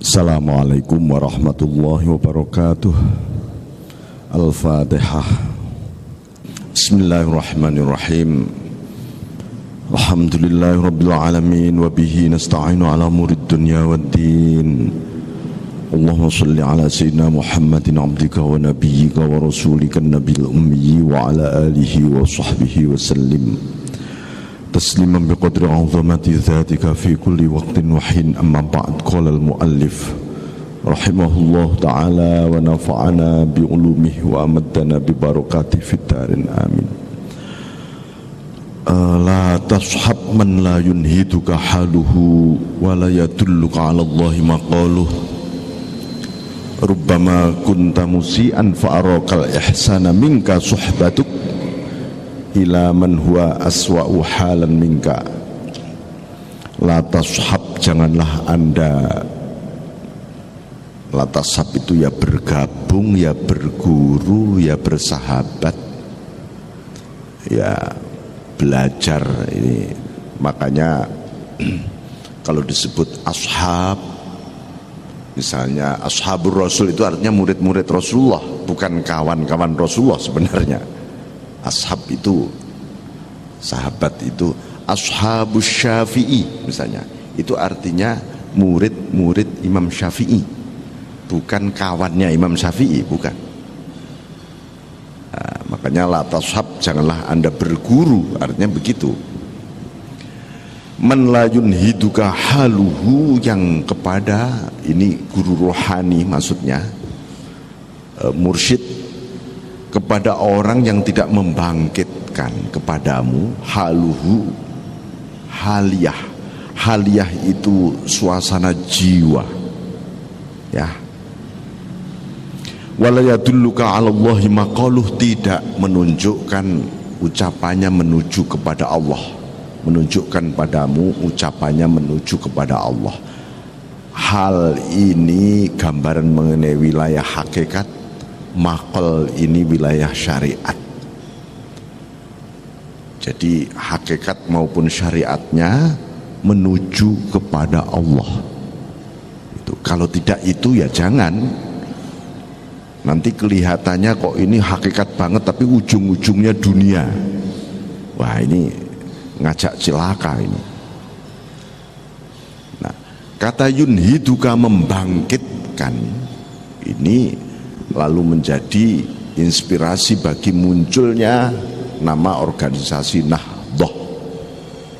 Assalamualaikum warahmatullahi wabarakatuh. Al-Fatihah. Bismillahirrahmanirrahim. Alhamdulillahi rabbil alamin wa bihi nasta'inu ala umurid dunya waddin. Allahumma salli ala sayyidina Muhammadin abdika wa nabiyyika wa rasulika an-nabiyil ummi wa ala alihi wa sahbihi wa sallim tasliman biqadri 'azamati dzatika fi kulli waqtin wa hin. Amma ba'd. Qala al-muallif rahimahullah ta'ala wa nafa'ana bi ulumihi wa amaddana bi barakatihi fid darin amin. La tashab man la yunhiduka haluhu wa la yadulluka 'ala Allahi maqaluhu. Rubbama kunta musian fa arakal ihsana minka suhbatuk ila man huwa aswa'u halan minka. La tashab, janganlah anda. La tashab itu ya bergabung, ya berguru, ya bersahabat, ya belajar. Ini makanya kalau disebut ashab, misalnya ashabur rasul, itu artinya murid-murid Rasulullah, bukan kawan-kawan Rasulullah sebenarnya. Ashab itu sahabat, itu ashabus syafi'i misalnya, itu artinya murid-murid Imam Syafi'i, bukan kawannya Imam Syafi'i, bukan. Nah, makanya la tashab, janganlah anda berguru, artinya begitu. Man la yunhiduka haluhu, yang kepada, ini guru rohani maksudnya, mursyid, kepada orang yang tidak membangkitkan kepadamu haluhu, haliyah. Haliyah itu suasana jiwa, ya. Wala yadulluka 'ala Allahi maqaluh, tidak menunjukkan ucapannya menuju kepada Allah, menunjukkan padamu ucapannya menuju kepada Allah. Hal ini gambaran mengenai wilayah hakikat, maqal ini wilayah syariat. Jadi hakikat maupun syariatnya menuju kepada Allah. Itu kalau tidak itu ya jangan. Nanti kelihatannya kok ini hakikat banget tapi ujung-ujungnya dunia. Wah, ini ngajak celaka ini. Nah, kata yunhiduka, membangkitkan, ini lalu menjadi inspirasi bagi munculnya nama organisasi Nahdhah.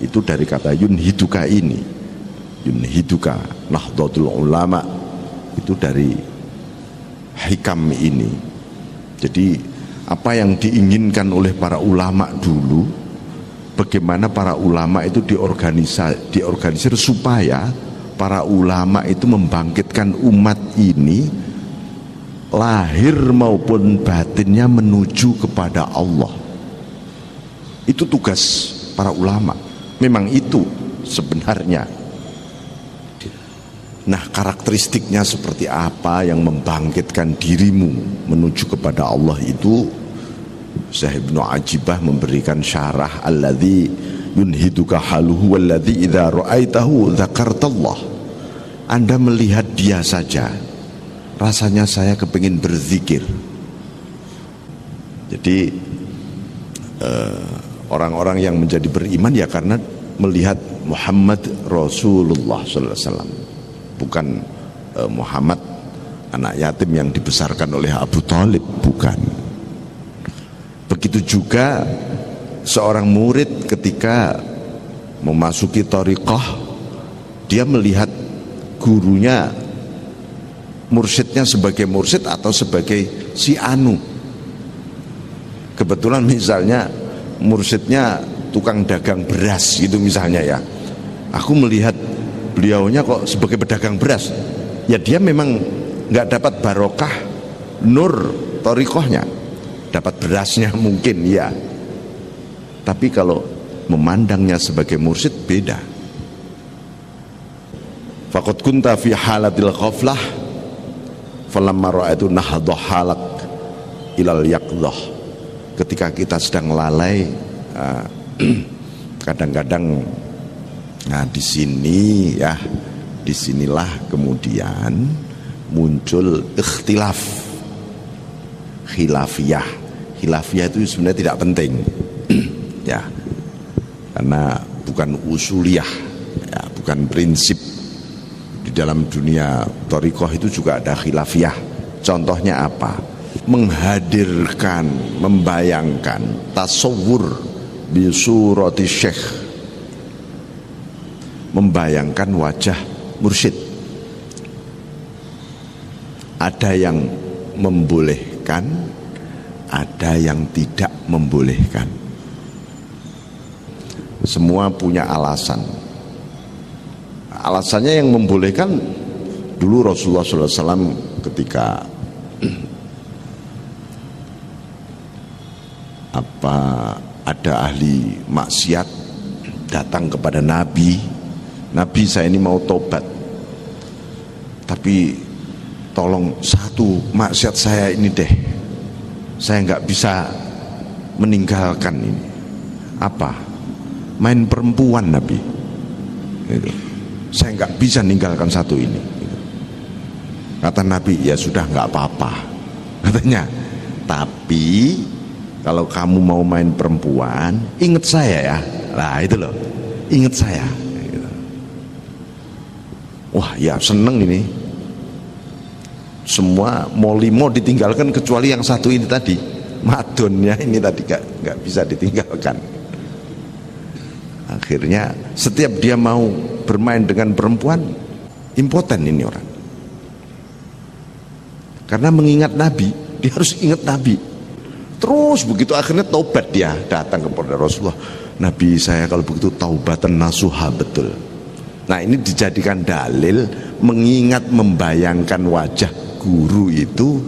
Itu dari kata yunhiduka ini. Yunhiduka, Nahdlatul Ulama, itu dari hikam ini. Jadi apa yang diinginkan oleh para ulama dulu, bagaimana para ulama itu diorganisir supaya para ulama itu membangkitkan umat ini, lahir maupun batinnya menuju kepada Allah. Itu tugas para ulama. Memang itu sebenarnya. Nah, karakteristiknya seperti apa yang membangkitkan dirimu menuju kepada Allah itu, Syekh Ibnu Ajibah memberikan syarah, alladzi yunhiduka haluhu walladzi idza ra'aitahu dzakartallah. Anda melihat dia saja, rasanya saya kepingin berzikir. Jadi orang-orang yang menjadi beriman ya karena melihat Muhammad Rasulullah sallallahu alaihi wasallam, bukan Muhammad anak yatim yang dibesarkan oleh Abu Thalib, bukan. Begitu juga seorang murid ketika memasuki thariqah, dia melihat gurunya, mursyidnya sebagai mursyid atau sebagai si anu. Kebetulan misalnya mursyidnya tukang dagang beras gitu misalnya ya, aku melihat beliaunya kok sebagai pedagang beras, ya dia memang nggak dapat barokah nur thariqahnya, dapat berasnya mungkin ya, tapi kalau memandangnya sebagai mursyid beda. Faqad kunta fi halatil ghaflah falamma ra'aitu nahdhah halak ilal yaqdhah. Ketika kita sedang lalai, kadang-kadang, nah di sini ya disinilah kemudian muncul ikhtilaf, khilafiyah. Khilafiyah itu sebenarnya tidak penting ya, karena bukan usuliyah ya, bukan prinsip. Di dalam dunia thariqah itu juga ada khilafiyah. Contohnya apa? Menghadirkan, membayangkan, tasawwur bi surati syekh, membayangkan wajah mursyid. Ada yang membolehkan, ada yang tidak membolehkan. Semua punya alasan. Alasannya yang membolehkan, dulu Rasulullah SAW ketika ada ahli maksiat datang kepada Nabi, Nabi saya ini mau tobat, tapi tolong satu maksiat saya ini deh, saya nggak bisa meninggalkan ini. Apa? Main perempuan Nabi. Gitu. Saya nggak bisa meninggalkan satu ini. Gitu. Kata Nabi, ya sudah nggak apa-apa. Katanya, tapi kalau kamu mau main perempuan, ingat saya ya. Lah itu loh, ingat saya. Gitu. Wah ya seneng ini. Semua mau limo ditinggalkan kecuali yang satu ini tadi, madonnya ini tadi nggak bisa ditinggalkan. Akhirnya setiap dia mau bermain dengan perempuan, impoten ini orang. Karena mengingat Nabi, dia harus ingat Nabi. Terus begitu akhirnya taubat, dia datang kepada Rasulullah. Nabi saya kalau begitu taubatan nasuha betul. Nah ini dijadikan dalil, mengingat, membayangkan wajah guru itu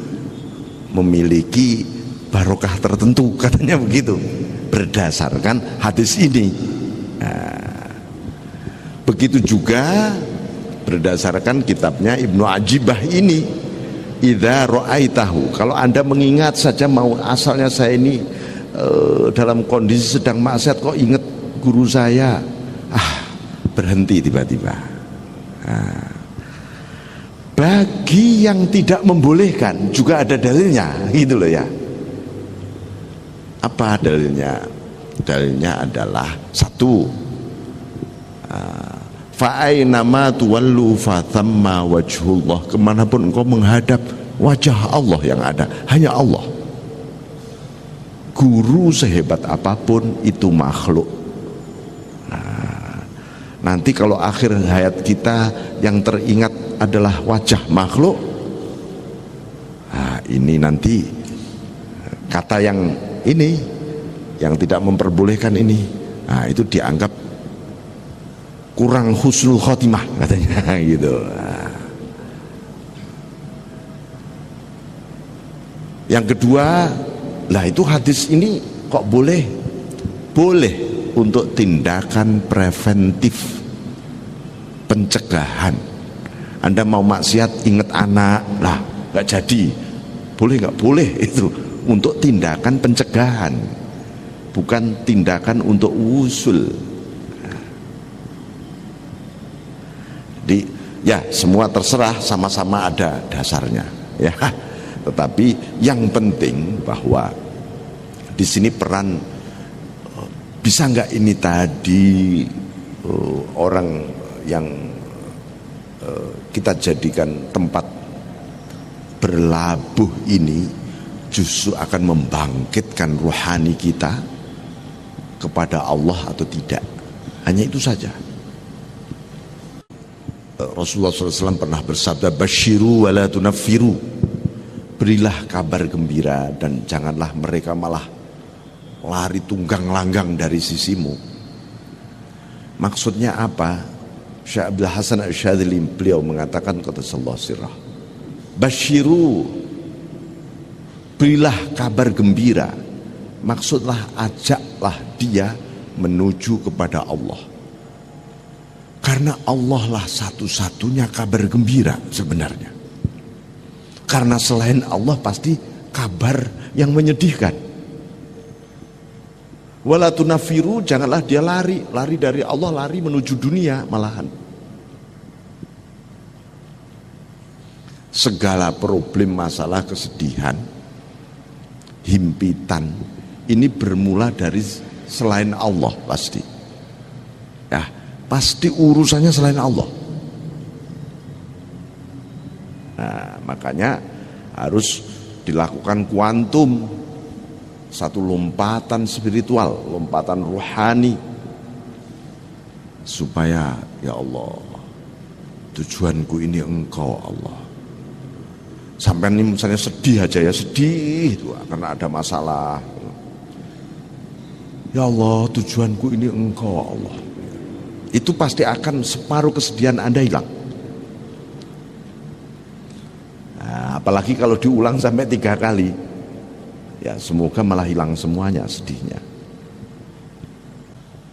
memiliki barokah tertentu, katanya begitu, berdasarkan hadis ini. Nah, begitu juga berdasarkan kitabnya Ibnu Ajibah ini, idza ra'aitahu, kalau Anda mengingat saja, mau asalnya saya ini dalam kondisi sedang maksiat kok ingat guru saya, berhenti tiba-tiba. Nah, bagi yang tidak membolehkan juga ada dalilnya, gitu loh ya. Apa dalilnya? Dalilnya adalah satu, fa'ainama tuwallu fathamma wajhullah, kemanapun engkau menghadap, wajah Allah yang ada, hanya Allah. Guru sehebat apapun itu makhluk. Nanti kalau akhir hayat kita yang teringat adalah wajah makhluk, ini nanti kata yang ini, yang tidak memperbolehkan ini, itu dianggap kurang husnul khotimah katanya gitu. Yang kedua, lah itu hadis ini kok boleh untuk tindakan preventif, pencegahan. Anda mau maksiat ingat anak, lah nggak jadi, boleh nggak boleh, itu untuk tindakan pencegahan, bukan tindakan untuk usul. Ya semua terserah, sama-sama ada dasarnya ya. Tetapi yang penting bahwa di sini peran, bisa nggak ini tadi orang yang kita jadikan tempat berlabuh ini justru akan membangkitkan rohani kita kepada Allah atau tidak. Hanya itu saja. Rasulullah SAW pernah bersabda, basyiru wa la tunaffiru, berilah kabar gembira dan janganlah mereka malah lari tunggang langgang dari sisimu. Maksudnya apa? Syekh Abdul Hasan Asy-Syadzili beliau mengatakan, kata sallallahu sirrah, basyiru, berilah kabar gembira, maksudlah ajaklah dia menuju kepada Allah, karena Allah lah satu-satunya kabar gembira sebenarnya. Karena selain Allah pasti kabar yang menyedihkan. Wala tunafiru, janganlah dia lari dari Allah, lari menuju dunia malahan. segala problem, masalah, kesedihan, himpitan ini bermula dari selain Allah pasti. Ya, pasti urusannya selain Allah. Nah, makanya harus dilakukan kuantum, satu lompatan spiritual, lompatan rohani, supaya ya Allah, tujuanku ini Engkau Allah. Sampai ini misalnya sedih aja ya, sedih itu karena ada masalah. Ya Allah, tujuanku ini Engkau Allah. Itu pasti akan separuh kesedihan Anda hilang. Nah, apalagi kalau diulang sampai 3 kali, ya semoga malah hilang semuanya sedihnya.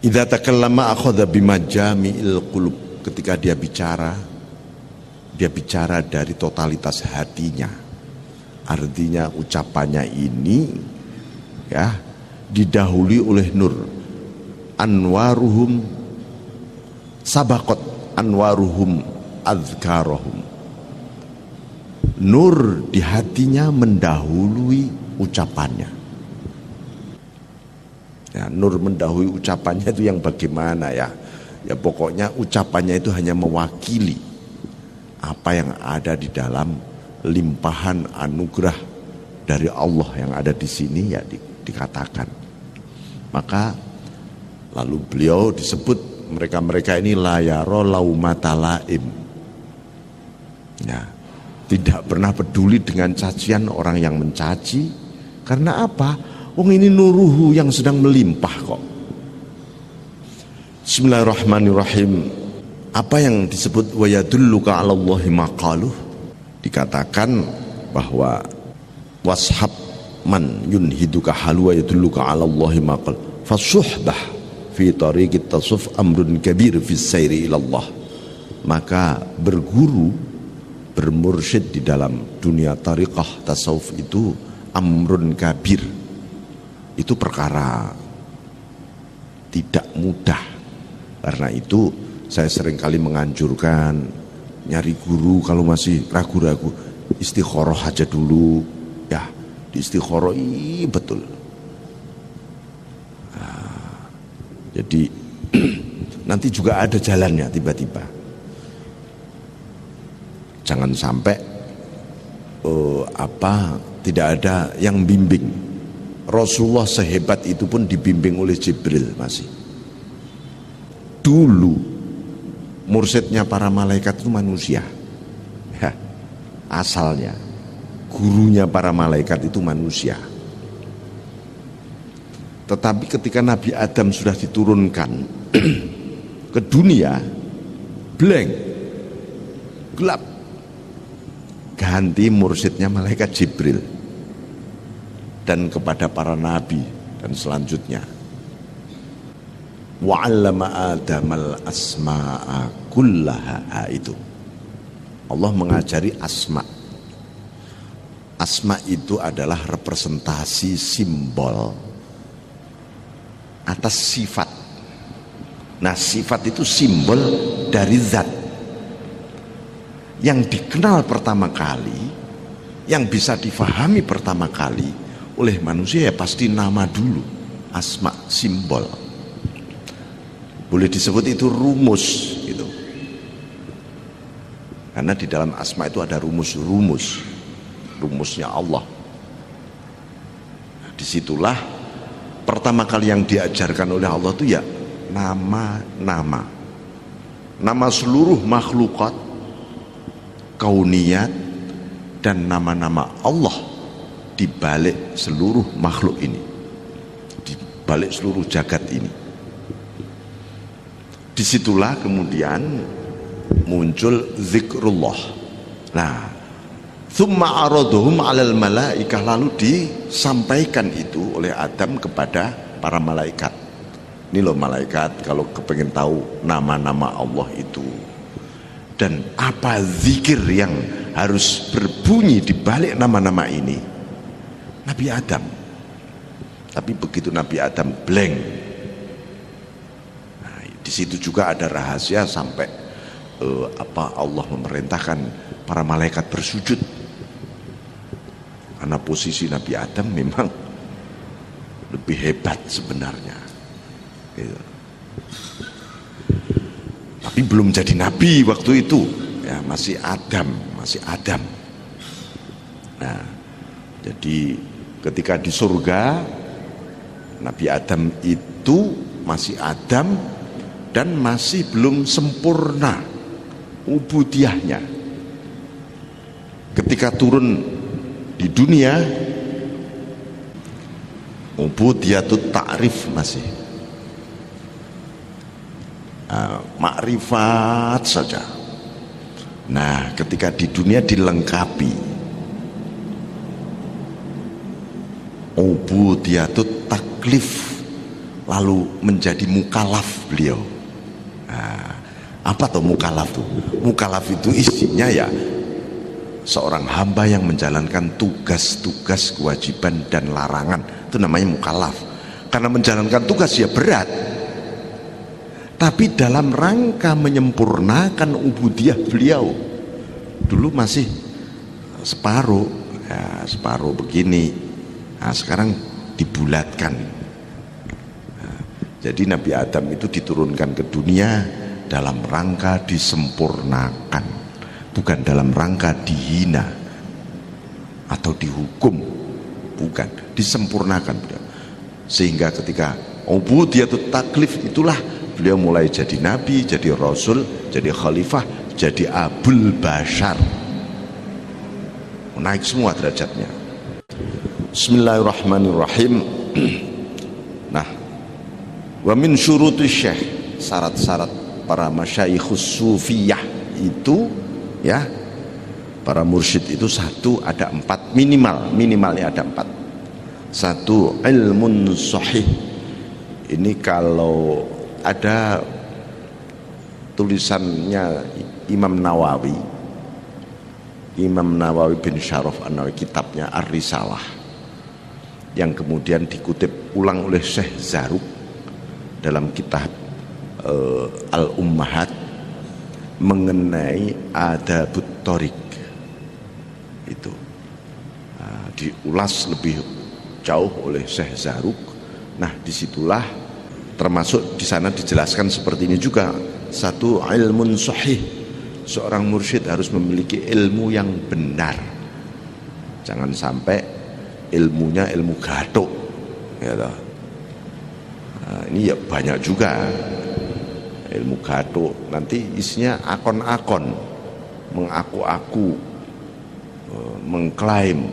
Idza takallama akhadha bimajami'il qulub. Ketika dia bicara dari totalitas hatinya. Artinya ucapannya ini ya didahului oleh nur. Anwaruhum sabaqat anwaruhum azkarahum. Nur di hatinya mendahului ucapannya. Ya, nur mendahului ucapannya itu yang bagaimana ya? Ya pokoknya ucapannya itu hanya mewakili apa yang ada di dalam limpahan anugerah dari Allah yang ada di sini ya dikatakan. Maka lalu beliau disebut mereka-mereka ini la yara laumata laim. Ya, tidak pernah peduli dengan cacian orang yang mencaci. Karena apa? Wong ini nuruhu yang sedang melimpah kok. Bismillahirrahmanirrahim. Apa yang disebut wa yadulluka 'alallahi maqaluh, dikatakan bahwa washab man yunhiduka halwa yadulluka 'alallahi maqal fasuhbah fi tariqit tasawuf amrun kabir fi sayri ilallah. Maka berguru, bermursyid di dalam dunia tariqah tasawuf itu amrun kabir, itu perkara tidak mudah. Karena itu saya seringkali menganjurkan nyari guru kalau masih ragu-ragu, istikharah aja dulu ya, di istikharah betul. Nah, jadi nanti juga ada jalannya tiba-tiba. Jangan sampai tidak ada yang bimbing. Rasulullah sehebat itu pun dibimbing oleh Jibril masih. Dulu mursyidnya para malaikat itu manusia ya, asalnya gurunya para malaikat itu manusia. Tetapi ketika Nabi Adam sudah diturunkan ke dunia, blank, gelap, ganti mursyidnya malaikat Jibril, dan kepada para nabi dan selanjutnya wa'allama adamal asma'a kullaha, itu Allah mengajari asma. Asma itu adalah representasi simbol atas sifat. Nah, sifat itu simbol dari zat yang dikenal pertama kali, yang bisa difahami pertama kali oleh manusia, ya pasti nama dulu, asma, simbol. Boleh disebut itu rumus gitu. Karena di dalam asma itu ada rumusnya Allah. Nah, disitulah pertama kali yang diajarkan oleh Allah itu ya nama seluruh makhlukat kauniyat dan nama-nama Allah di balik seluruh makhluk ini, di balik seluruh jagat ini. Disitulah kemudian muncul zikrullah. Nah, thumma araduhum 'alal malaikah, lalu disampaikan itu oleh Adam kepada para malaikat. Ini loh malaikat, kalau kepengen tahu nama-nama Allah itu dan apa zikir yang harus berbunyi di balik nama-nama ini, Nabi Adam. Tapi begitu Nabi Adam blank, di situ juga ada rahasia sampai Allah memerintahkan para malaikat bersujud. Karena posisi Nabi Adam memang lebih hebat sebenarnya. Gitu. Tapi belum jadi nabi waktu itu, ya masih Adam. Nah, jadi ketika di surga Nabi Adam itu masih Adam dan masih belum sempurna ubudiyahnya. Ketika turun di dunia, ubudiyatut ta'rif masih makrifat saja. Nah, ketika di dunia dilengkapi ubudiyatut taklif, lalu menjadi mukalaf beliau. Nah, apa tuh mukalaf tuh? Mukalaf itu isinya ya seorang hamba yang menjalankan tugas-tugas kewajiban dan larangan, itu namanya mukalaf. Karena menjalankan tugas ya berat, tapi dalam rangka menyempurnakan ubudiyah beliau dulu masih separuh, ya separuh begini. Nah, sekarang dibulatkan. Nah, jadi Nabi Adam itu diturunkan ke dunia dalam rangka disempurnakan, bukan dalam rangka dihina atau dihukum, bukan, disempurnakan. Sehingga ketika ubudiyatut taklif itulah beliau mulai jadi nabi, jadi rasul, jadi khalifah, jadi abul bashar, naik semua derajatnya. Bismillahirrahmanirrahim. Nah, wa min syurutus syekh, syarat-syarat para masyayikhus sufiyah itu, ya para mursyid itu satu, ada 4 minimalnya ada 4. Satu, ilmun sahih. Ini kalau ada tulisannya Imam Nawawi bin Syaraf An-Nawawi, kitabnya Ar-Risalah, yang kemudian dikutip ulang oleh Syekh Zarruq dalam kitab Al-Ummahat mengenai adabut thoriq. Itu diulas lebih jauh oleh Syekh Zarruq. Nah, disitulah termasuk di sana dijelaskan seperti ini juga. Satu, ilmun sahih. Seorang mursyid harus memiliki ilmu yang benar. Jangan sampai ilmunya ilmu gathuk, ya toh. Nah, ini ya banyak juga ilmu gathuk, nanti isinya akon-akon, mengaku-aku, mengklaim.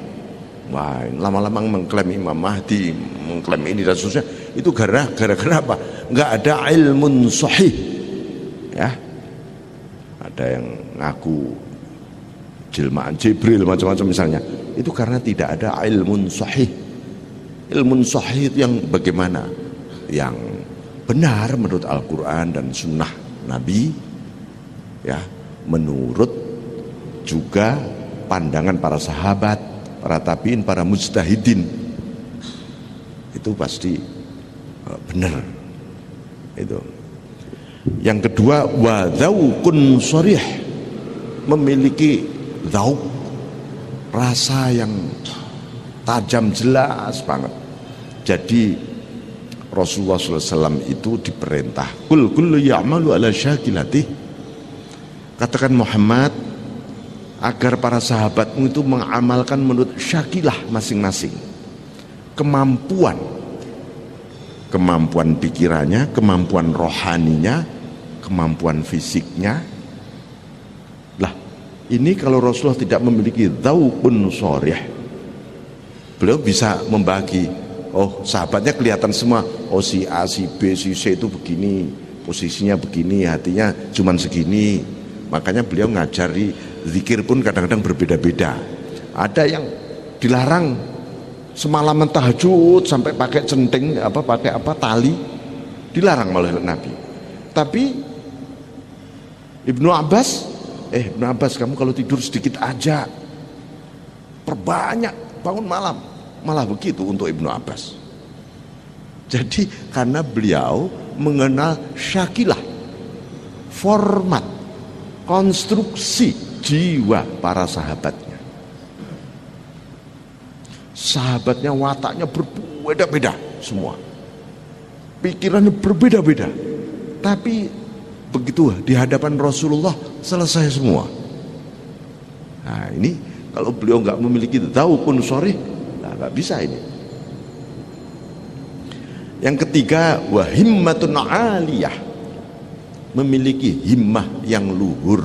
Wah, lama-lama mengklaim Imam Mahdi, mengklaim ini dan seterusnya. Itu gara-gara apa? Enggak ada ilmun sahih, ya. Ada yang ngaku jelmaan Jibril macam-macam misalnya, itu karena tidak ada ilmun sahih. Ilmun sahih itu yang bagaimana? Yang benar menurut Al-Quran dan Sunnah Nabi, ya, menurut juga pandangan para sahabat, para tabiin, para mujtahidin, itu pasti benar. Itu. Yang kedua, wa dzauqun sharih, memiliki dzauq, rasa yang tajam jelas banget. Jadi Rasulullah SAW itu diperintah, kul kullu ya'malu ala syakilatih, katakan Muhammad agar para sahabatmu itu mengamalkan menurut syakilah masing-masing, kemampuan pikirannya, kemampuan rohaninya, kemampuan fisiknya. Lah, ini kalau Rasulullah tidak memiliki dzauqun sharih, beliau bisa membagi, oh sahabatnya kelihatan semua, oh si A, si B, si C itu begini, posisinya begini, hatinya cuman segini. Makanya beliau ngajari zikir pun kadang-kadang berbeda-beda. Ada yang dilarang semalaman tahajud sampai pakai centing, pakai tali, dilarang oleh Nabi. Tapi Ibnu Abbas, kamu kalau tidur sedikit aja, perbanyak bangun malam, malah begitu untuk Ibnu Abbas. Jadi karena beliau mengenal syakilah, format, konstruksi jiwa para sahabatnya. Sahabatnya wataknya berbeda-beda semua, pikirannya berbeda-beda, tapi begitu di hadapan Rasulullah selesai semua. Nah ini kalau beliau nggak memiliki tadabbur sharih, nggak bisa ini. Yang ketiga, wahimmatun aliyah, memiliki himmah yang luhur.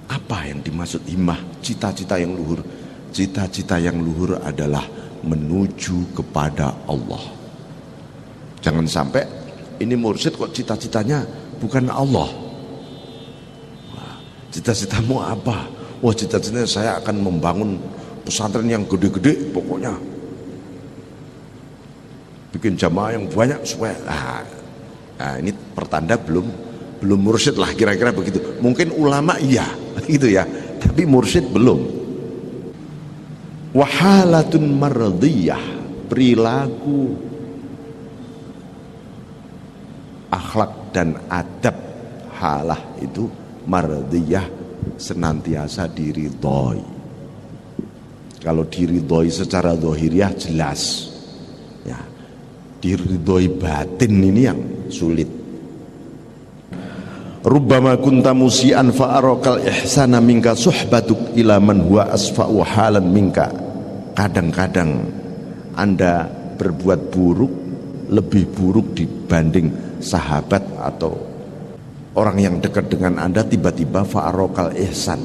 Apa yang dimaksud himmah? Cita-cita yang luhur. Cita-cita yang luhur adalah menuju kepada Allah. Jangan sampai ini mursyid kok cita-citanya bukan Allah. Cita-citamu apa? Wah, cita-citanya saya akan membangun pesantren yang gede-gede, pokoknya bikin jamaah yang banyak supaya nah ini pertanda belum mursyid lah, kira-kira begitu. Mungkin ulama iya gitu ya, tapi mursyid belum. Wahalatun mardiyah, perilaku, akhlak dan adab, halah itu mardiyah, senantiasa diridhoi. Kalau diridhoi secara zahiriah jelas ya, diridhoi batin ini yang sulit. Rubbama kunta musian fa arakal ihsana minka suhbatuk ila man huwa asfa'u halan minka. Kadang-kadang Anda berbuat buruk, lebih buruk dibanding sahabat atau orang yang dekat dengan Anda, tiba-tiba fa arakal ihsan,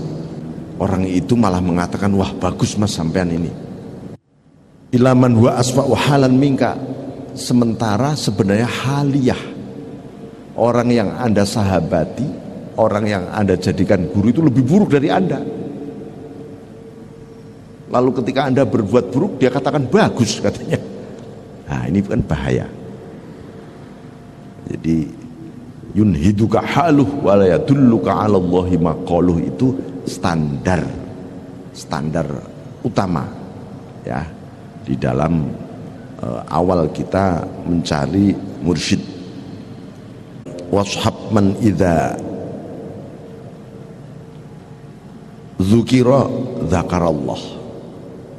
orang itu malah mengatakan, wah bagus mas sampean ini, ila man huwa asfa'u halan minka, sementara sebenarnya haliyah, orang yang Anda sahabati, orang yang Anda jadikan guru itu lebih buruk dari Anda. Lalu ketika Anda berbuat buruk, dia katakan bagus katanya. Nah ini kan bahaya. Jadi yunhiduka haluh wa la yadulluka 'ala Allahi maqaluh, itu standar utama ya di dalam awal kita mencari mursyid. Washab man idza dzukira dzakarallah,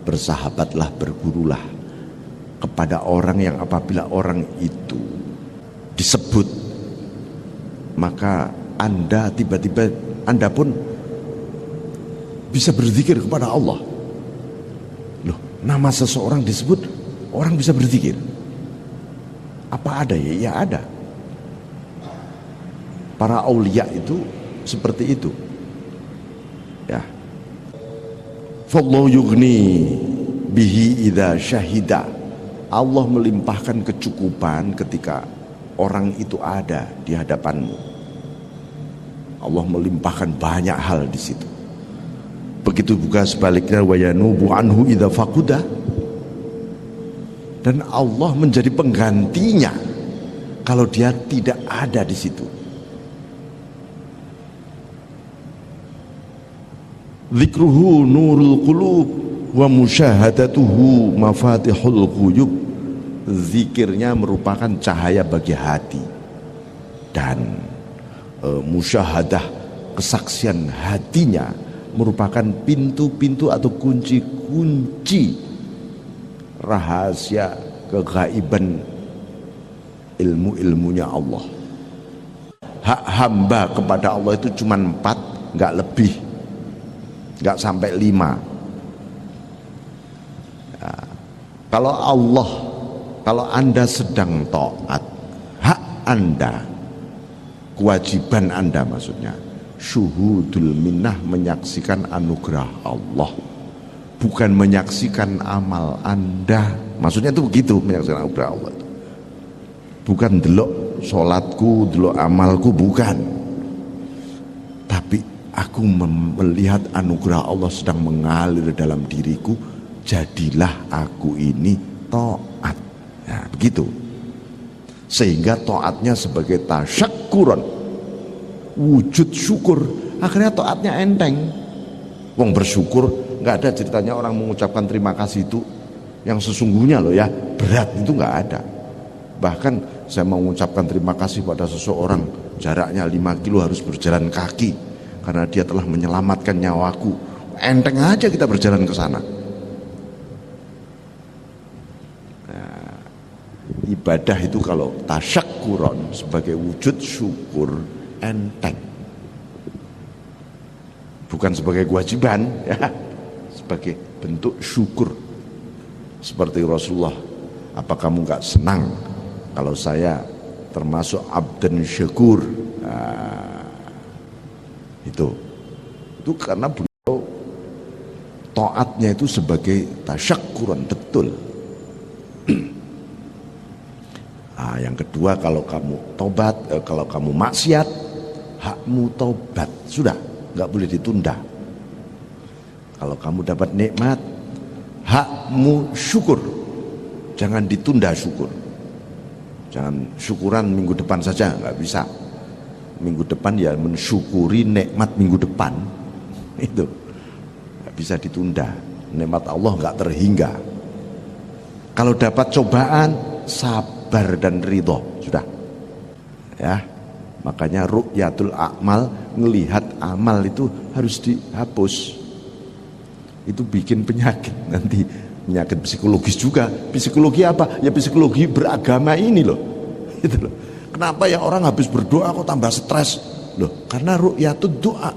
bersahabatlah, bergurulah kepada orang yang apabila orang itu disebut, maka Anda tiba-tiba Anda pun bisa berzikir kepada Allah. Loh, nama seseorang disebut, orang bisa berzikir. Apa ada ya? Ya ada. Para aulia itu seperti itu. Ya. Fallahu yughni bihi idza syahida. Allah melimpahkan kecukupan ketika orang itu ada di hadapanmu. Allah melimpahkan banyak hal di situ. Begitu juga sebaliknya, wa yanubu anhu idza faquda. Dan Allah menjadi penggantinya kalau dia tidak ada di situ. Zikruhu nurul qulub wa musyahadatuhu mafatihul ghuyub. Zikirnya merupakan cahaya bagi hati, dan musyahadah, kesaksian hatinya merupakan pintu-pintu atau kunci-kunci rahasia kegaiban ilmu-ilmunya Allah. Hak hamba kepada Allah itu cuma 4, nggak lebih, nggak sampai 5. Ya. Kalau Anda sedang taat, hak Anda, kewajiban Anda maksudnya, syuhudul minnah, menyaksikan anugerah Allah, bukan menyaksikan amal Anda. Maksudnya itu begitu, menyaksikan anugerah Allah itu. Bukan delok sholatku, delok amalku, bukan. Tapi aku melihat anugerah Allah sedang mengalir dalam diriku, jadilah aku ini taat. Nah, begitu. Sehingga taatnya sebagai tasyakkuran, wujud syukur. Akhirnya taatnya enteng. Wong bersyukur, nggak ada ceritanya orang mengucapkan terima kasih itu yang sesungguhnya loh ya, berat, itu nggak ada. Bahkan saya mengucapkan terima kasih pada seseorang, jaraknya 5 kilo harus berjalan kaki, karena dia telah menyelamatkan nyawaku. Enteng aja kita berjalan ke sana. Nah, ibadah itu kalau tasyakuron sebagai wujud syukur enteng, bukan sebagai kewajiban ya, sebagai bentuk syukur. Seperti Rasulullah, apa kamu gak senang kalau saya termasuk abdan syakur? Nah, itu karena beliau taatnya itu sebagai tasyakuran betul. Nah, yang kedua, kalau kamu tobat, kalau kamu maksiat, hakmu tobat, sudah, nggak boleh ditunda. Kalau kamu dapat nikmat, hakmu syukur, jangan ditunda syukur. Jangan syukuran minggu depan saja, nggak bisa. Minggu depan ya mensyukuri nikmat minggu depan, itu nggak bisa ditunda. Nikmat Allah nggak terhingga. Kalau dapat cobaan, sabar dan ridho, sudah ya. Makanya ru'yatul a'mal, ngelihat amal itu harus dihapus. Itu bikin penyakit nanti, penyakit psikologis juga. Psikologi apa? Ya psikologi beragama ini loh. Itu loh. Kenapa ya orang habis berdoa kok tambah stres? Loh, karena ru'yatul doa.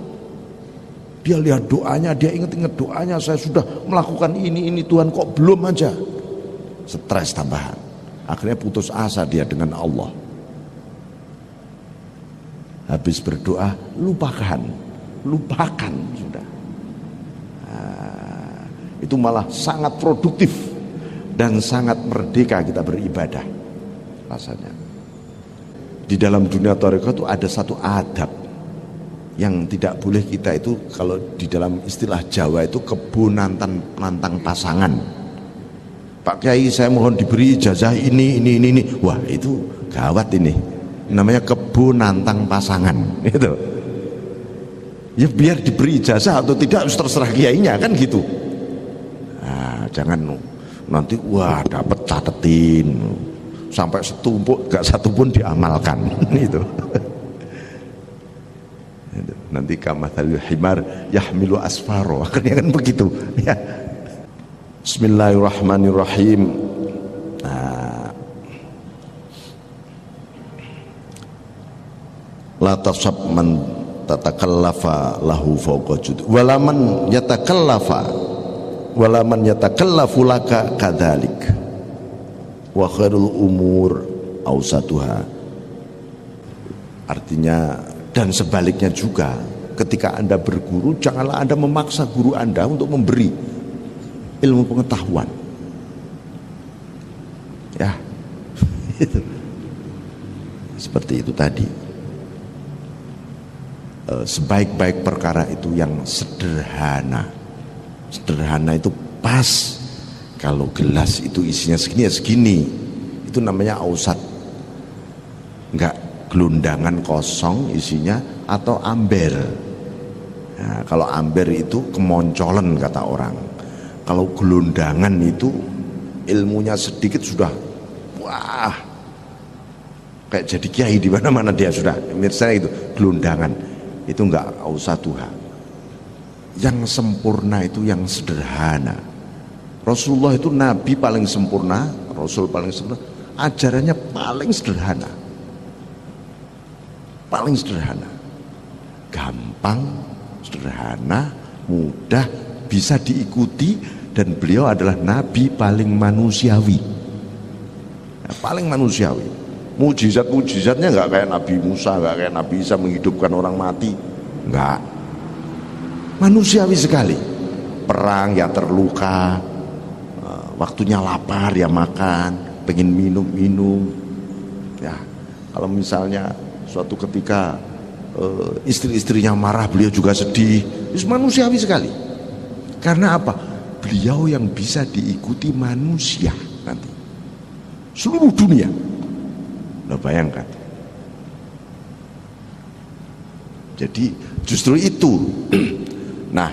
Dia lihat doanya, dia ingat-ingat doanya, saya sudah melakukan ini Tuhan kok belum aja. Stres tambahan. Akhirnya putus asa dia dengan Allah. Habis berdoa, lupakan sudah. Nah, itu malah sangat produktif dan sangat merdeka kita beribadah rasanya. Di dalam dunia tarekat itu ada satu adab yang tidak boleh kita itu, kalau di dalam istilah Jawa itu kebun nantang pasangan. Pak Kiai, saya mohon diberi ijazah ini. Wah, itu gawat ini. Namanya kebun nantang pasangan. Itu. Ya biar diberi ijazah atau tidak terserah kiainya, kan gitu. Nah, jangan nanti wah dapat catetin sampai setumpuk gak satu pun diamalkan. Itu. Nanti kamathalil himar yahmilu asfaro, akhirnya kan begitu ya. Bismillahirrahmanirrahim. Nah, la tasab man tatakallafa lahu fawqa jud walaman yatakallafu laka kadzalik wa khairul umur awsatuha. Artinya, dan sebaliknya juga, ketika Anda berguru, janganlah Anda memaksa guru Anda untuk memberi ilmu pengetahuan. Ya, itu seperti itu tadi. Sebaik-baik perkara itu yang sederhana. Sederhana itu pas. Kalau gelas itu isinya segini ya segini, itu namanya ausat. Enggak gelundangan kosong isinya atau amber. Nah, kalau amber itu kemoncolan kata orang. Kalau gelundangan itu ilmunya sedikit sudah wah, kayak jadi kiai di mana-mana dia sudah. Misalnya itu gelundangan, itu enggak usah Tuhan. Yang sempurna itu yang sederhana. Rasulullah itu nabi paling sempurna, rasul paling sempurna, ajarannya paling sederhana. Paling sederhana. Gampang, sederhana, mudah, bisa diikuti, dan beliau adalah nabi paling manusiawi. Nah, paling manusiawi. Mujizat-mujizatnya nggak kayak Nabi Musa, nggak kayak Nabi Isa menghidupkan orang mati, nggak. Manusiawi sekali. Perang ya terluka, waktunya lapar ya makan, pengen minum. Ya, kalau misalnya suatu ketika istri-istrinya marah, beliau juga sedih. Itu manusiawi sekali. Karena apa? Beliau yang bisa diikuti manusia nanti, seluruh dunia. Nah, bayangkan. Jadi justru itu. Nah,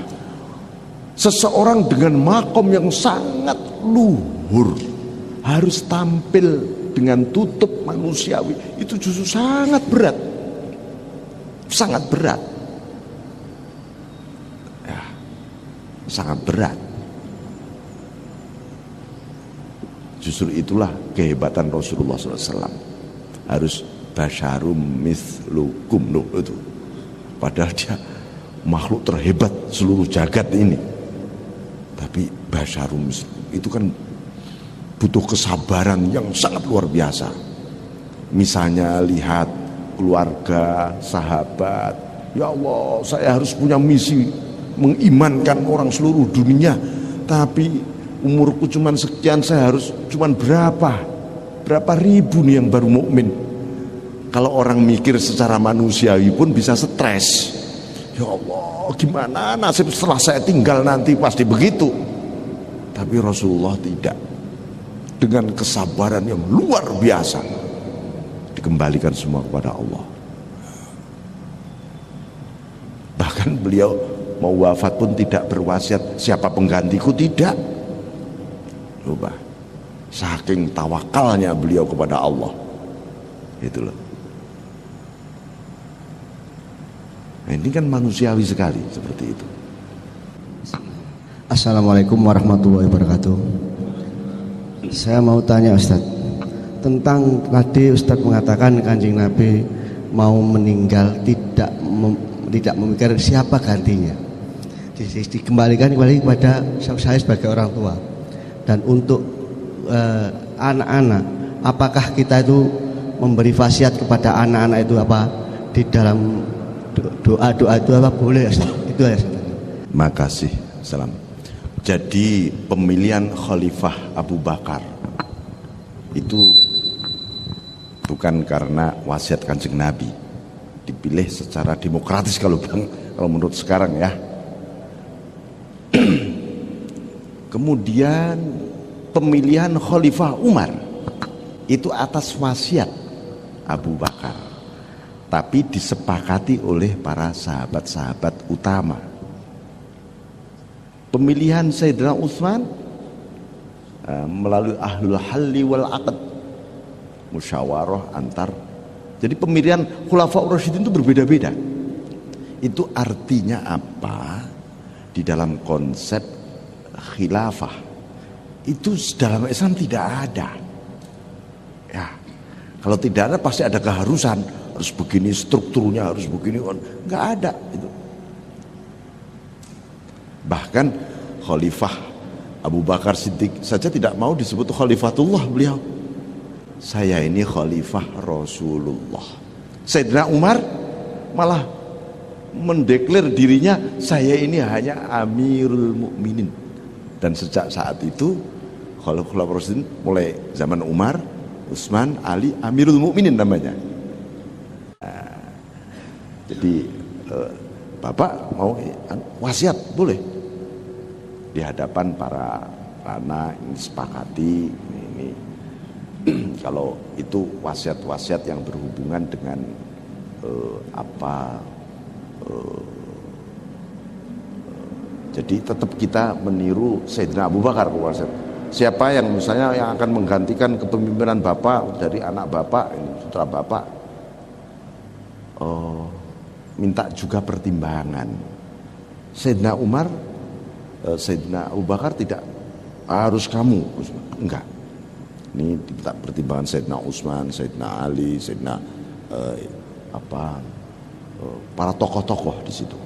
seseorang dengan makom yang sangat luhur harus tampil dengan tutup manusiawi, itu justru sangat berat. Sangat berat. sangat berat. Justru itulah kehebatan Rasulullah SAW. Harus basyarum mislukum itu. Padahal dia makhluk terhebat seluruh jagat ini. Tapi basyarum mislukum itu kan butuh kesabaran yang sangat luar biasa. Misalnya lihat keluarga, sahabat, ya Allah, saya harus punya misi mengimankan orang seluruh dunia, tapi umurku cuman sekian, saya harus cuman berapa ribu nih yang baru mukmin. Kalau orang mikir secara manusiawi pun bisa stres. Ya Allah, gimana nasib setelah saya tinggal nanti, pasti begitu. Tapi Rasulullah tidak. Dengan kesabaran yang luar biasa dikembalikan semua kepada Allah. Bahkan beliau mau wafat pun tidak berwasiat siapa penggantiku, tidak. Coba, saking tawakalnya beliau kepada Allah. Itu loh. Nah, ini kan manusiawi sekali seperti itu. Assalamualaikum warahmatullahi wabarakatuh. Saya mau tanya Ustadz, tentang tadi Ustadz mengatakan Kanjeng Nabi mau meninggal tidak memikir siapa gantinya, dikembalikan kepada saya sebagai orang tua. Dan untuk anak-anak, apakah kita itu memberi wasiat kepada anak-anak itu apa di dalam doa-doa itu apa boleh Ustadz? Itu ya Ustadz. Makasih. Salam. Jadi pemilihan Khalifah Abu Bakar itu bukan karena wasiat Kanjeng Nabi, dipilih secara demokratis kalau menurut sekarang ya. Kemudian pemilihan Khalifah Umar itu atas wasiat Abu Bakar, tapi disepakati oleh para sahabat-sahabat utama. Pemilihan Sayyidina Utsman melalui ahlul halli wal aqd, musyawarah antar. Jadi pemilihan Khulafaur Rasyidin itu berbeda-beda. Itu artinya apa? Di dalam konsep khilafah itu dalam Islam tidak ada. Ya, kalau tidak ada pasti ada keharusan, harus begini strukturnya, harus begini, nggak ada itu. Bahkan Khalifah Abu Bakar Siddiq saja tidak mau disebut Khalifatullah beliau. Saya ini Khalifah Rasulullah. Sayyidina Umar malah mendeklar dirinya, saya ini hanya Amirul Mukminin. Dan sejak saat itu Khalifah Rasulullah mulai zaman Umar, Utsman, Ali, Amirul Mukminin namanya. Nah, jadi Bapak mau wasiat boleh di hadapan para anak ini sepakati ini kalau itu wasiat-wasiat yang berhubungan dengan jadi tetap kita meniru Sayyidina Abu Bakar. Siapa yang misalnya yang akan menggantikan kepemimpinan Bapak dari anak Bapak, putra Bapak, minta juga pertimbangan. Sayyidina Umar, Sayyidina Abu Bakar tidak harus kamu, enggak. Ini diminta pertimbangan Sayyidina Utsman, Sayyidina Ali, Sayyidina para tokoh-tokoh di situ.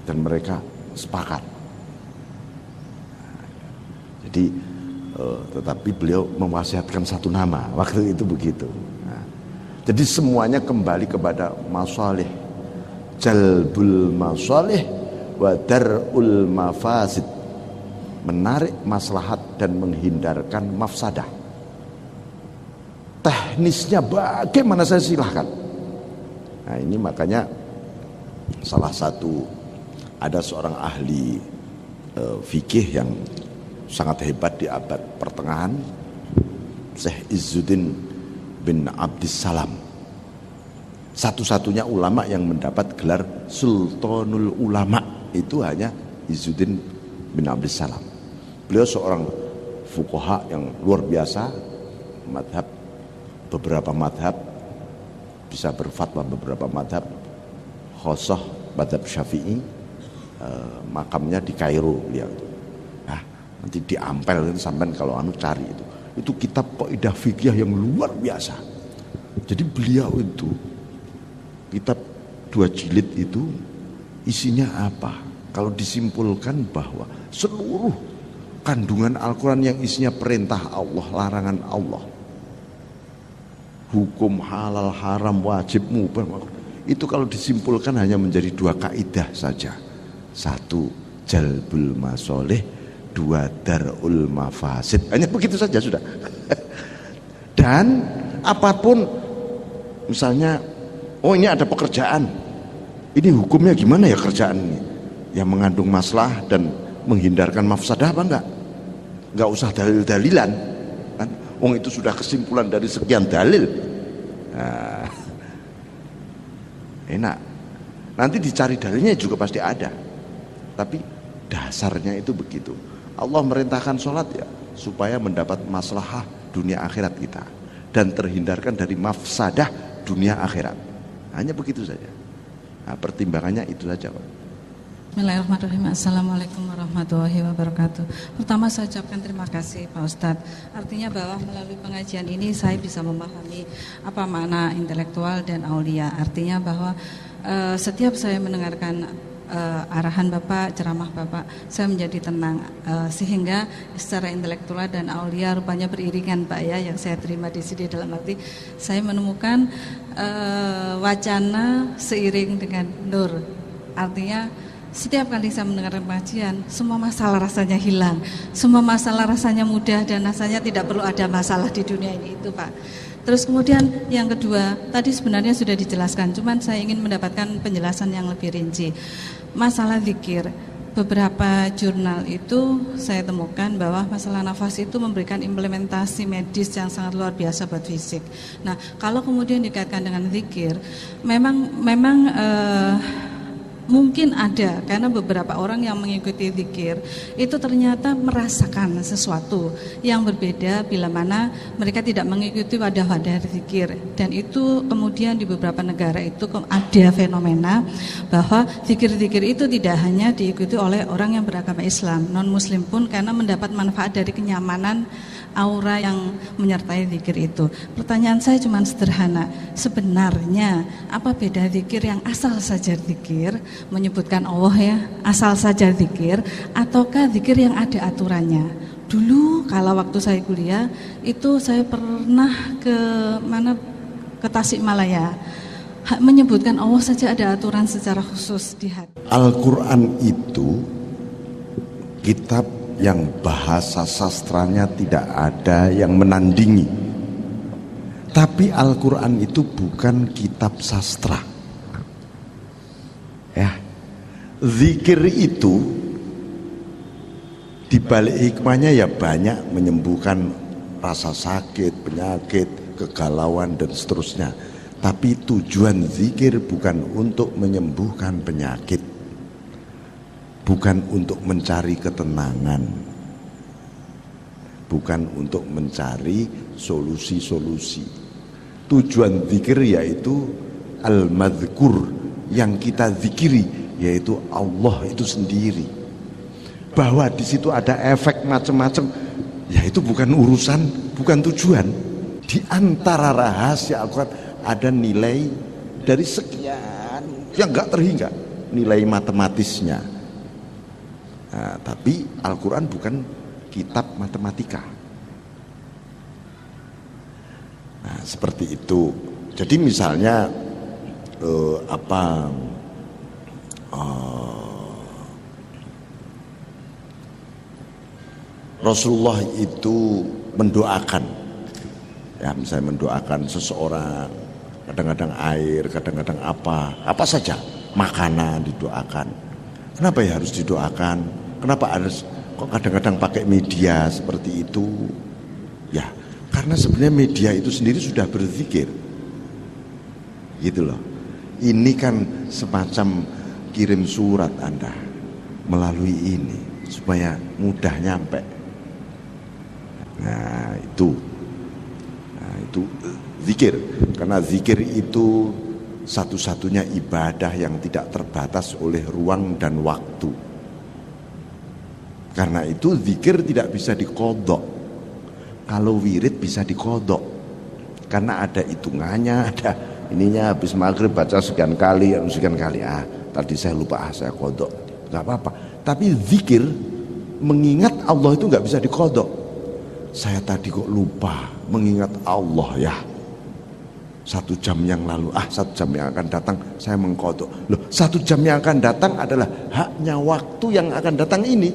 Dan mereka sepakat. Jadi tetapi beliau mewasiatkan satu nama waktu itu begitu. Nah, jadi semuanya kembali kepada masalih, jalbul masalih wa dar'ul mafasid, menarik maslahat dan menghindarkan mafsadah. Teknisnya bagaimana saya silahkan. Nah ini makanya salah satu ada seorang ahli fikih yang sangat hebat di abad pertengahan, Syekh Izzuddin bin Abdissalam, satu-satunya ulama yang mendapat gelar Sultanul Ulama itu hanya Izzuddin bin Abdissalam. Beliau seorang fuqaha yang luar biasa, madhab, beberapa madhab, bisa berfatwa beberapa madhab, khosoh madhab Syafi'i, makamnya di Kairo beliau. Nah, nanti di Ampel itu sampean kalau cari itu kitab kaidah fikih yang luar biasa. Jadi beliau itu kitab 2 jilid itu isinya apa? Kalau disimpulkan bahwa seluruh kandungan Al-Quran yang isinya perintah Allah, larangan Allah, hukum halal, haram, wajib, mubah, itu kalau disimpulkan hanya menjadi 2 kaidah saja. 1, jalbul masoleh, 2, darul mafasid. Hanya begitu saja sudah. Dan apapun, misalnya, oh ini ada pekerjaan, ini hukumnya gimana ya kerjaan ini? Yang mengandung maslahat dan menghindarkan mafsadah apa enggak? Enggak usah dalil-dalilan kan? Wong itu sudah kesimpulan dari sekian dalil. Nah, enak. Nanti dicari dalilnya juga pasti ada. Tapi dasarnya itu begitu. Allah merintahkan sholat ya supaya mendapat maslahah dunia akhirat kita dan terhindarkan dari mafsadah dunia akhirat. Hanya begitu saja. Nah, pertimbangannya itu saja, Pak. Bismillahirrahmanirrahim. Assalamualaikum warahmatullahi wabarakatuh. Pertama saya ucapkan terima kasih Pak Ustadz. Artinya bahwa melalui pengajian ini saya bisa memahami apa makna intelektual dan aulia. Artinya bahwa setiap saya mendengarkan arahan Bapak, ceramah Bapak, saya menjadi tenang, sehingga secara intelektual dan aulia rupanya beriringan Pak ya, yang saya terima di sini dalam arti saya menemukan wacana seiring dengan nur. Artinya setiap kali saya mendengar pengajian, semua masalah rasanya hilang, semua masalah rasanya mudah dan rasanya tidak perlu ada masalah di dunia ini, itu Pak. Terus kemudian yang kedua, tadi sebenarnya sudah dijelaskan, cuman saya ingin mendapatkan penjelasan yang lebih rinci. Masalah zikir, beberapa jurnal itu saya temukan bahwa masalah nafas itu memberikan implementasi medis yang sangat luar biasa buat fisik. Nah, kalau kemudian dikaitkan dengan zikir, memang mungkin ada, karena beberapa orang yang mengikuti zikir itu ternyata merasakan sesuatu yang berbeda bila mana mereka tidak mengikuti wadah-wadah zikir. Dan itu kemudian di beberapa negara itu ada fenomena bahwa zikir-zikir itu tidak hanya diikuti oleh orang yang beragama Islam, non-muslim pun karena mendapat manfaat dari kenyamanan aura yang menyertai zikir itu. Pertanyaan saya cuma sederhana, sebenarnya apa beda zikir yang asal saja zikir, menyebutkan Allah ya, asal saja zikir, ataukah zikir yang ada aturannya? Dulu kalau waktu saya kuliah itu saya pernah ke Tasikmalaya, menyebutkan Allah saja ada aturan secara khusus di hati. Al-Quran itu kitab yang bahasa sastranya tidak ada yang menandingi. Tapi Al-Quran itu bukan kitab sastra. Ya, zikir itu dibalik hikmahnya ya banyak, menyembuhkan rasa sakit, penyakit, kegalauan dan seterusnya. Tapi tujuan zikir bukan untuk menyembuhkan penyakit, bukan untuk mencari ketenangan, bukan untuk mencari solusi-solusi. Tujuan zikir yaitu al-madhkur, yang kita zikiri yaitu Allah itu sendiri. Bahwa di situ ada efek macam-macam, ya itu bukan urusan, bukan tujuan. Di antara rahasia Al-Quran ada nilai dari sekian yang enggak terhingga, nilai matematisnya. Nah, tapi Al-Quran bukan kitab matematika. Nah, seperti itu. Jadi misalnya Rasulullah itu mendoakan, ya misalnya mendoakan seseorang, kadang-kadang air, kadang-kadang apa saja, makanan didoakan. Kenapa ya harus didoakan? Kenapa harus kok kadang-kadang pakai media seperti itu? Ya, karena sebenarnya media itu sendiri sudah berzikir. Gitu loh. Ini kan semacam kirim surat Anda melalui ini supaya mudah nyampe. Nah, itu zikir. Karena zikir itu satu-satunya ibadah yang tidak terbatas oleh ruang dan waktu. Karena itu zikir tidak bisa dikodok. Kalau wirid bisa dikodok, karena ada hitungannya, ada ininya. Habis maghrib baca sekian kali. Tadi saya lupa, saya kodok, nggak apa-apa. Tapi zikir, mengingat Allah itu nggak bisa dikodok. Saya tadi kok lupa mengingat Allah ya, 1 jam yang lalu, 1 jam yang akan datang saya mengkodok. Loh, 1 jam yang akan datang adalah haknya waktu yang akan datang ini.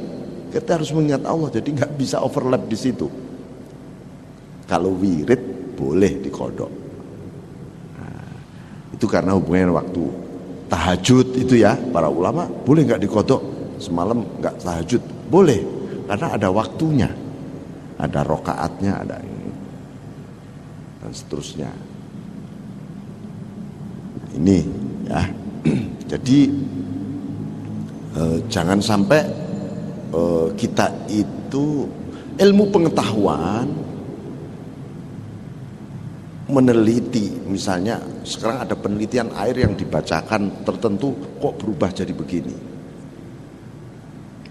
Kita harus mengingat Allah, jadi nggak bisa overlap di situ. Kalau wirid boleh dikodok. Nah, itu karena hubungan waktu. Tahajud itu ya, para ulama boleh nggak dikodok? Semalam nggak tahajud, boleh, karena ada waktunya, ada rokaatnya, ada ini dan seterusnya. Ini ya, jadi jangan sampai kita itu ilmu pengetahuan meneliti. Misalnya sekarang ada penelitian air yang dibacakan tertentu kok berubah jadi begini.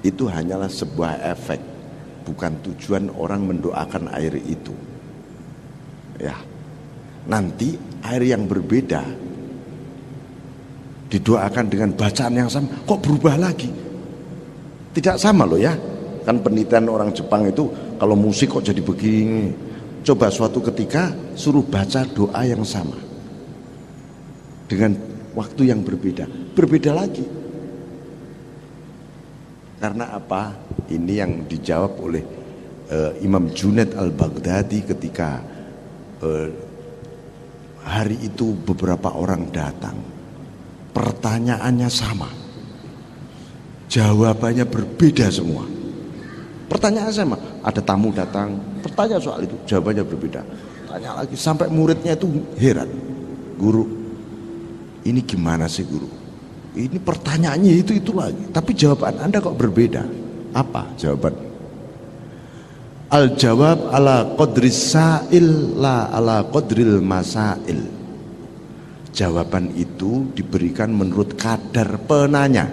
Itu hanyalah sebuah efek, bukan tujuan orang mendoakan air itu. Ya, nanti air yang berbeda didoakan dengan bacaan yang sama, kok berubah lagi? Tidak sama loh ya. Kan penelitian orang Jepang itu, kalau musik kok jadi begini. Coba suatu ketika suruh baca doa yang sama dengan waktu yang berbeda, berbeda lagi. Karena apa? Ini yang dijawab oleh Imam Junaid al-Baghdadi ketika hari itu beberapa orang datang, pertanyaannya sama, jawabannya berbeda semua. Pertanyaan sama, ada tamu datang, bertanya soal itu, jawabannya berbeda. Tanya lagi, sampai muridnya itu heran. Guru, ini gimana sih guru? Ini pertanyaannya itu lagi, tapi jawaban Anda kok berbeda? Apa jawaban? Al-jawab ala qadris sa'il la ala qadril masail. Jawaban itu diberikan menurut kadar penanya,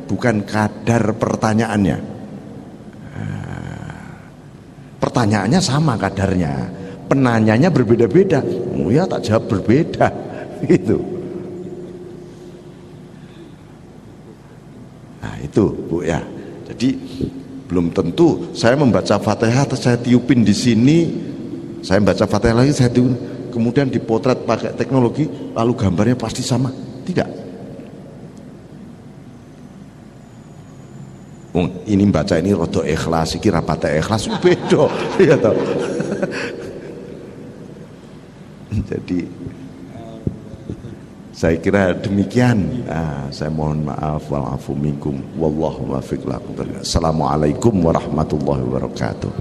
bukan kadar pertanyaannya. Pertanyaannya sama kadarnya, penanyanya berbeda-beda. Oh ya, tak jawab berbeda gitu. Nah itu Bu ya. Jadi belum tentu saya membaca Fatihah terus saya tiupin di sini, saya baca Fatihah lagi saya tiupin, kemudian dipotret pakai teknologi lalu gambarnya pasti sama. Tidak. Ini baca ini rodo ikhlas, iki rapate ikhlas beda ya toh. Jadi saya kira demikian. Saya mohon maaf, walafu minkum, wallahu muwaffiq lakum. Assalamualaikum warahmatullahi wabarakatuh.